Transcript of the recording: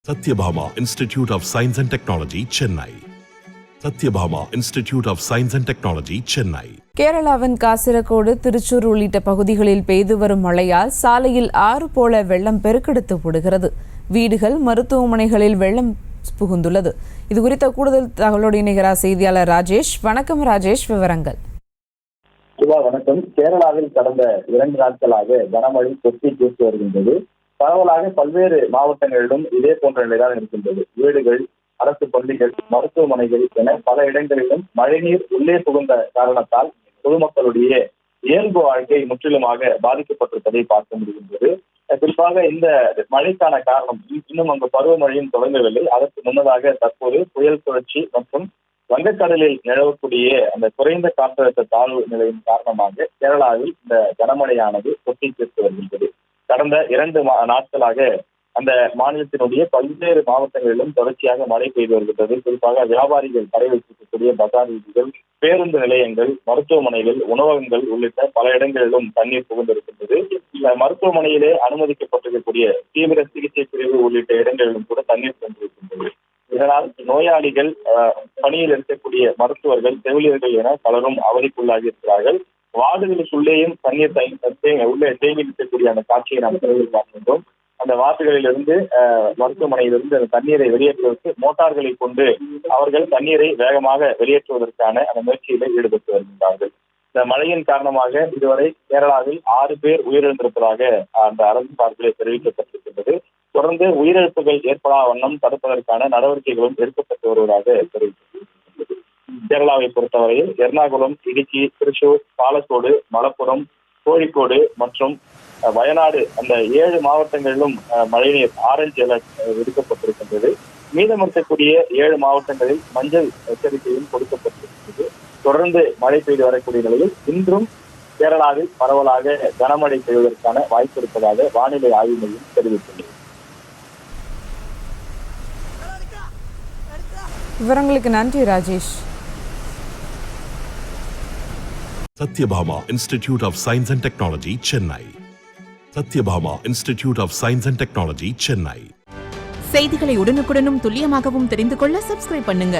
Satyabhama Institute of Science and Technology, Chennai. Satyabhama Institute of Science and Technology, Chennai. கேரளாவின் காசரகோடு, திருச்சூர் உள்ளிட்ட பகுதிகளில் பெய்து வரும் மழையால் சாலையில் ஆறு போல வெள்ளம் பெருக்கெடுத்து ஓடுகிறது. வீடுகள், மருத்துவமனைகளில் வெள்ளம் புகுந்துள்ளது. இது குறித்த கூடுதல் தகவலோடு இணைகிறார் செய்தியாளர் ராஜேஷ். வணக்கம் ராஜேஷ், விவரங்கள். வணக்கம். கேரளாவில் கடந்த 2 நாட்களாக கனமழை கொட்டி தீர்த்து வருகின்றது. பரவலாக பல்வேறு மாவட்டங்களிலும் இதே போன்ற நிலைதான் இருக்கின்றது. வீடுகள், அரசு பள்ளிகள், மருத்துவமனைகள் என பல இடங்களிலும் மழைநீர் உள்ளே புகுந்த காரணத்தால் பொதுமக்களுடைய இயல்பு வாழ்க்கை முற்றிலுமாக பாதிக்கப்பட்டிருப்பதை பார்க்க முடிகின்றது. குறிப்பாக இந்த மழைக்கான காரணம் இன்னும் அங்கு பருவமழையும் தொடங்கவில்லை. அதற்கு முன்னதாக தற்போது புயல் சுழற்சி மற்றும் வங்கக்கடலில் நிலவக்கூடிய அந்த குறைந்த காற்றழுத்த தாழ்வு நிலையின் காரணமாக கேரளாவில் இந்த கனமழையானது கொட்டி தீர்த்து வருகின்றது. கடந்த 2 நாட்களாக அந்த மாநிலத்தினுடைய பல்வேறு மாவட்டங்களிலும் தொடர்ச்சியாக மழை பெய்து வருகின்றது. குறிப்பாக வியாபாரிகள் கடை வைத்திருக்கக்கூடிய பஜார் வீதிகள், பேருந்து நிலையங்கள், மருத்துவமனைகள், உணவகங்கள் உள்ளிட்ட பல இடங்களிலும் தண்ணீர் புகுந்திருக்கின்றது. மருத்துவமனையிலே அனுமதிக்கப்பட்டிருக்கக்கூடிய தீவிர சிகிச்சை பிரிவு உள்ளிட்ட இடங்களிலும் கூட தண்ணீர் சென்றிருக்கின்றது. இதனால் நோயாளிகள், பணியில் இருக்கக்கூடிய மருத்துவர்கள், செவிலியர்கள் என பலரும் அவதிக்குள்ளாகி இருக்கிறார்கள். வார்டுகளுக்குள்ளேயும் தண்ணீர் உள்ளே தேங்கி நிற்கக்கூடிய அந்த காட்சியை நாம் திரையில் பார்க்கின்றோம். அந்த வார்டுகளிலிருந்து மருத்துவமனையிலிருந்து அந்த தண்ணீரை வெளியேற்றுவதற்கு மோட்டார்களை கொண்டு அவர்கள் தண்ணீரை வேகமாக வெளியேற்றுவதற்கான அந்த முயற்சியில ஈடுபட்டு வருகின்றார்கள். இந்த மழையின் காரணமாக இதுவரை கேரளாவில் 6 பேர் உயிரிழந்திருப்பதாக அந்த அரசு சார்பிலே தெரிவிக்கப்பட்டிருக்கின்றது. தொடர்ந்து உயிரிழப்புகள் ஏற்படா வண்ணம் தடுப்பதற்கான நடவடிக்கைகளும் எடுக்கப்பட்டு வருவதாக தெரிவிக்கப்பட்டிருக்கிறது. கேரளாவை பொறுத்தவரையில் எர்ணாகுளம், இடுக்கி, திருச்சூர், பாலக்கோடு, மலப்புரம், கோழிக்கோடு மற்றும் வயநாடு அந்த 7 மாவட்டங்களிலும் மழைநீர் ஆரஞ்சு அலர்ட் விடுக்கப்பட்டிருக்கின்றது. மீதம் இருக்கக்கூடிய 7 மாவட்டங்களில் மஞ்சள் எச்சரிக்கையும் கொடுக்கப்பட்டிருக்கிறது. தொடர்ந்து மழை பெய்து வரக்கூடிய நிலையில் இன்றும் கேரளாவில் பரவலாக கனமழை பெய்வதற்கான வாய்ப்பு இருப்பதாக வானிலை ஆய்வு மையம் தெரிவித்துள்ளது. விவரங்களுக்கு நன்றி Rajesh. Satyabhama Institute of Science and Technology, Chennai. Satyabhama Institute of Science and Technology, Chennai. செய்திகளை உடனுக்குடனும் துல்லியமாகவும் தெரிந்து கொள்ள சப்ஸ்கிரைப் பண்ணுங்க.